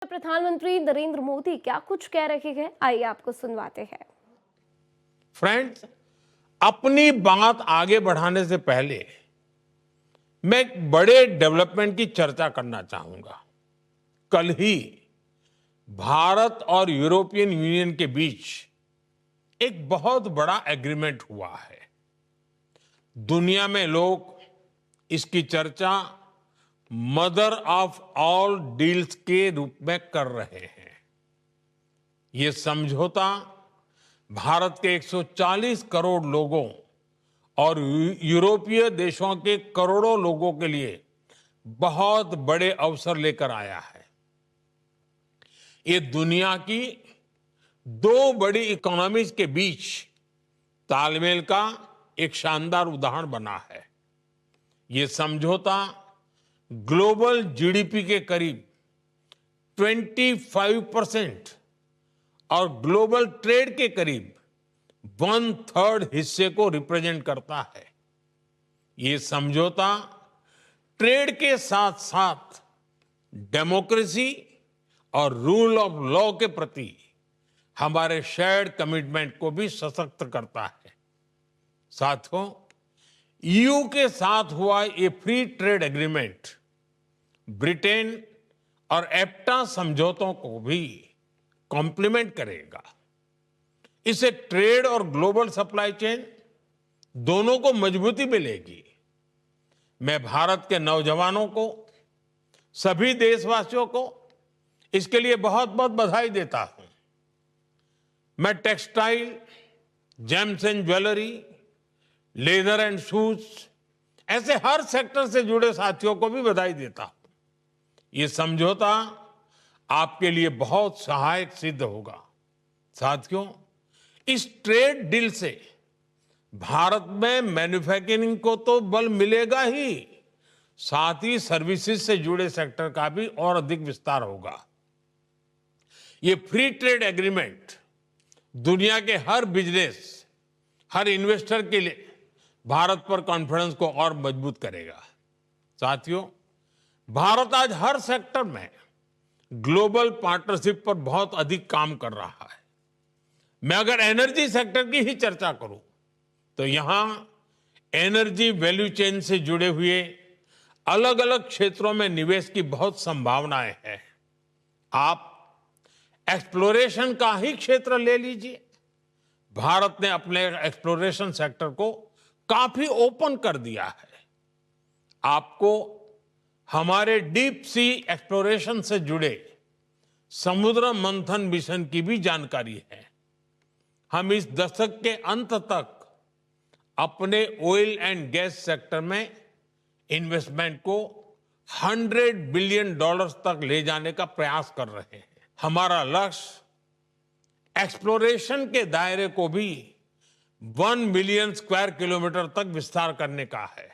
प्रधानमंत्री नरेंद्र मोदी क्या कुछ कह रहे हैं, आइए आपको सुनवाते हैं। फ्रेंड्स, अपनी बात आगे बढ़ाने से पहले मैं एक बड़े डेवलपमेंट की चर्चा करना चाहूंगा। कल ही भारत और यूरोपियन यूनियन के बीच एक बहुत बड़ा एग्रीमेंट हुआ है। दुनिया में लोग इसकी चर्चा मदर ऑफ ऑल डील्स के रूप में कर रहे हैं। ये समझौता भारत के 140 करोड़ लोगों और यूरोपीय देशों के करोड़ों लोगों के लिए बहुत बड़े अवसर लेकर आया है। ये दुनिया की दो बड़ी इकोनॉमीज के बीच तालमेल का एक शानदार उदाहरण बना है। ये समझौता ग्लोबल जीडीपी के करीब 25% और ग्लोबल ट्रेड के करीब 1/3 हिस्से को रिप्रेजेंट करता है। ये समझौता ट्रेड के साथ साथ डेमोक्रेसी और रूल ऑफ लॉ के प्रति हमारे शेयर्ड कमिटमेंट को भी सशक्त करता है। साथियों, ईयू के साथ हुआ ये फ्री ट्रेड एग्रीमेंट ब्रिटेन और एप्टा समझौतों को भी कॉम्प्लीमेंट करेगा। इससे ट्रेड और ग्लोबल सप्लाई चेन दोनों को मजबूती मिलेगी। मैं भारत के नौजवानों को, सभी देशवासियों को इसके लिए बहुत बहुत बधाई देता हूं। मैं textile, James and jewellery, leather and shoes ऐसे हर सेक्टर से जुड़े साथियों को भी बधाई देता हूं। ये समझौता आपके लिए बहुत सहायक सिद्ध होगा। साथियों, इस ट्रेड डील से भारत में मैन्युफैक्चरिंग को तो बल मिलेगा ही, साथ ही सर्विसेज से जुड़े सेक्टर का भी और अधिक विस्तार होगा। ये फ्री ट्रेड एग्रीमेंट दुनिया के हर बिजनेस, हर इन्वेस्टर के लिए भारत पर कॉन्फिडेंस को और मजबूत करेगा। साथियों, भारत आज हर सेक्टर में ग्लोबल पार्टनरशिप पर बहुत अधिक काम कर रहा है। मैं अगर एनर्जी सेक्टर की ही चर्चा करूं तो यहां एनर्जी वैल्यू चेन से जुड़े हुए अलग अलग क्षेत्रों में निवेश की बहुत संभावनाएं हैं। आप एक्सप्लोरेशन का ही क्षेत्र ले लीजिए। भारत ने अपने एक्सप्लोरेशन सेक्टर को काफी ओपन कर दिया है। आपको हमारे डीप सी एक्सप्लोरेशन से जुड़े समुद्र मंथन मिशन की भी जानकारी है। हम इस दशक के अंत तक अपने ऑयल एंड गैस सेक्टर में इन्वेस्टमेंट को $100 बिलियन तक ले जाने का प्रयास कर रहे हैं। हमारा लक्ष्य एक्सप्लोरेशन के दायरे को भी 1 मिलियन स्क्वायर किलोमीटर तक विस्तार करने का है।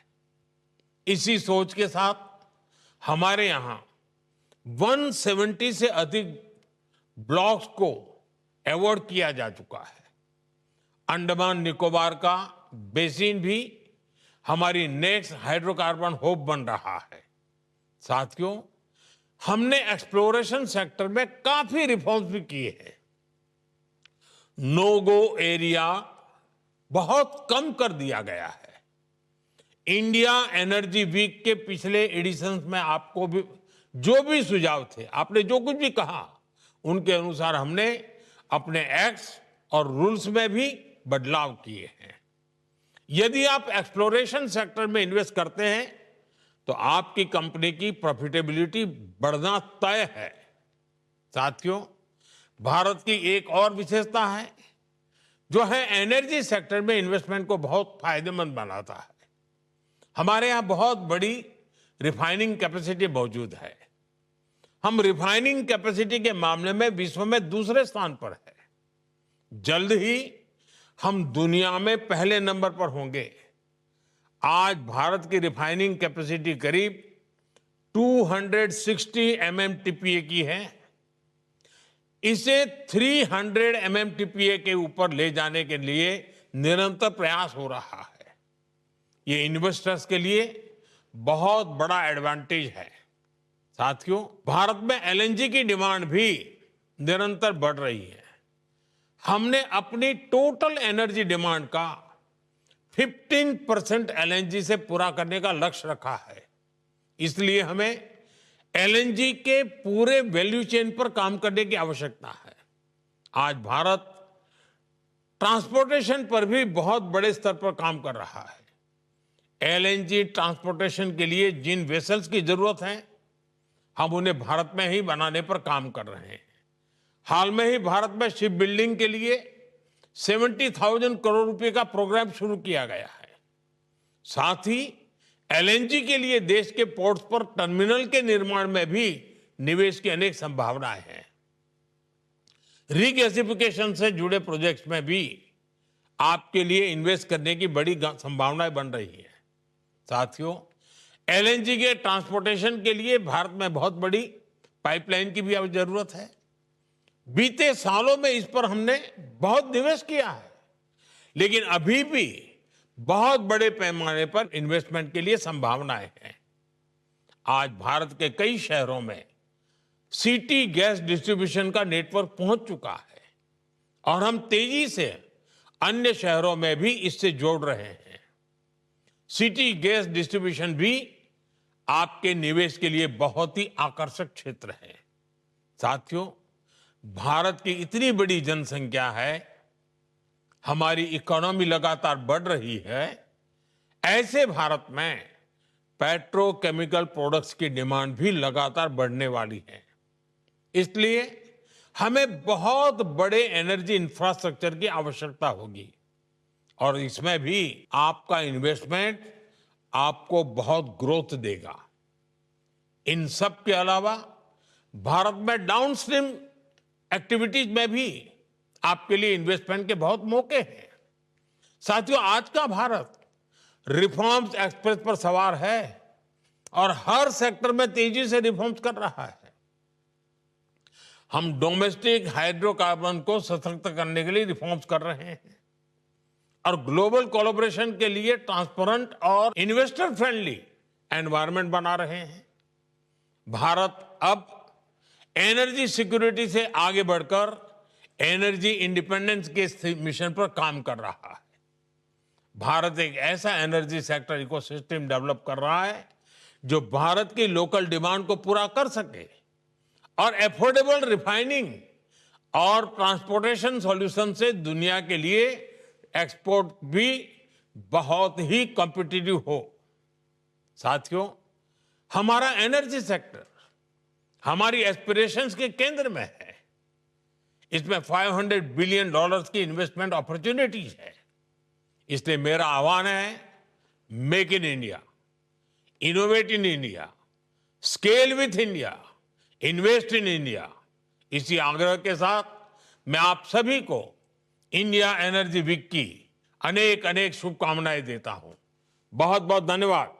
इसी सोच के साथ हमारे यहां 170 से अधिक ब्लॉक्स को अवार्ड किया जा चुका है। अंडमान निकोबार का बेसिन भी हमारी नेक्स्ट हाइड्रोकार्बन होप बन रहा है। साथियों, हमने एक्सप्लोरेशन सेक्टर में काफी रिफॉर्म्स भी किए हैं। नो गो एरिया बहुत कम कर दिया गया है। इंडिया एनर्जी वीक के पिछले एडिशंस में आपको भी जो भी सुझाव थे, आपने जो कुछ भी कहा, उनके अनुसार हमने अपने एक्ट्स और रूल्स में भी बदलाव किए हैं। यदि आप एक्सप्लोरेशन सेक्टर में इन्वेस्ट करते हैं तो आपकी कंपनी की प्रॉफिटेबिलिटी बढ़ना तय है। साथियों, भारत की एक और विशेषता है जो है एनर्जी सेक्टर में इन्वेस्टमेंट को बहुत फायदेमंद बनाता है। हमारे यहां बहुत बड़ी रिफाइनिंग कैपेसिटी मौजूद है। हम रिफाइनिंग कैपेसिटी के मामले में विश्व में दूसरे स्थान पर है। जल्द ही हम दुनिया में पहले नंबर पर होंगे। आज भारत की रिफाइनिंग कैपेसिटी करीब 260 MMTPA की है। इसे 300 MMTPA के ऊपर ले जाने के लिए निरंतर प्रयास हो रहा है। ये इन्वेस्टर्स के लिए बहुत बड़ा एडवांटेज है। साथियों, भारत में एलएनजी की डिमांड भी निरंतर बढ़ रही है। हमने अपनी टोटल एनर्जी डिमांड का 15% एलएनजी से पूरा करने का लक्ष्य रखा है। इसलिए हमें एलएनजी के पूरे वैल्यू चेन पर काम करने की आवश्यकता है। आज भारत ट्रांसपोर्टेशन पर भी बहुत बड़े स्तर पर काम कर रहा है। एलएनजी ट्रांसपोर्टेशन के लिए जिन वेसल्स की जरूरत है, हम उन्हें भारत में ही बनाने पर काम कर रहे हैं। हाल में ही भारत में शिप बिल्डिंग के लिए 70,000 करोड़ रुपए का प्रोग्राम शुरू किया गया है। साथ ही एलएनजी के लिए देश के पोर्ट्स पर टर्मिनल के निर्माण में भी निवेश की अनेक संभावनाएं हैं। रीगैसिफिकेशन से जुड़े प्रोजेक्ट्स में भी आपके लिए इन्वेस्ट करने की बड़ी संभावनाएं बन रही है। साथियों, एलएनजी के ट्रांसपोर्टेशन के लिए भारत में बहुत बड़ी पाइपलाइन की भी अब जरूरत है। बीते सालों में इस पर हमने बहुत निवेश किया है, लेकिन अभी भी बहुत बड़े पैमाने पर इन्वेस्टमेंट के लिए संभावनाएं हैं। आज भारत के कई शहरों में सिटी गैस डिस्ट्रीब्यूशन का नेटवर्क पहुंच चुका है और हम तेजी से अन्य शहरों में भी इससे जोड़ रहे हैं। सिटी गैस डिस्ट्रीब्यूशन भी आपके निवेश के लिए बहुत ही आकर्षक क्षेत्र है। साथियों, भारत की इतनी बड़ी जनसंख्या है, हमारी इकोनॉमी लगातार बढ़ रही है। ऐसे भारत में पेट्रोकेमिकल प्रोडक्ट्स की डिमांड भी लगातार बढ़ने वाली है। इसलिए हमें बहुत बड़े एनर्जी इंफ्रास्ट्रक्चर की आवश्यकता होगी और इसमें भी आपका इन्वेस्टमेंट आपको बहुत ग्रोथ देगा। इन सब के अलावा भारत में डाउनस्ट्रीम एक्टिविटीज में भी आपके लिए इन्वेस्टमेंट के बहुत मौके हैं। साथियों, आज का भारत रिफॉर्म्स एक्सप्रेस पर सवार है और हर सेक्टर में तेजी से रिफॉर्म्स कर रहा है। हम डोमेस्टिक हाइड्रोकार्बन को सशक्त करने के लिए रिफॉर्म्स कर रहे हैं और ग्लोबल कोलैबोरेशन के लिए ट्रांसपेरेंट और इन्वेस्टर फ्रेंडली एनवायरनमेंट बना रहे हैं। भारत अब एनर्जी सिक्योरिटी से आगे बढ़कर एनर्जी इंडिपेंडेंस के मिशन पर काम कर रहा है। भारत एक ऐसा एनर्जी सेक्टर इकोसिस्टम डेवलप कर रहा है जो भारत की लोकल डिमांड को पूरा कर सके और एफोर्डेबल रिफाइनिंग और ट्रांसपोर्टेशन सॉल्यूशन से दुनिया के लिए एक्सपोर्ट भी बहुत ही कॉम्पिटिटिव हो। साथियों, हमारा एनर्जी सेक्टर हमारी एस्पिरेशंस के केंद्र में है। इसमें $500 बिलियन की इन्वेस्टमेंट अपॉर्चुनिटीज है। इसलिए मेरा आह्वान है, make in India, innovate in India, scale with India, invest in India. इसी आग्रह के साथ मैं आप सभी को इंडिया एनर्जी वीक की अनेक अनेक शुभकामनाएं देता हूं। बहुत बहुत धन्यवाद।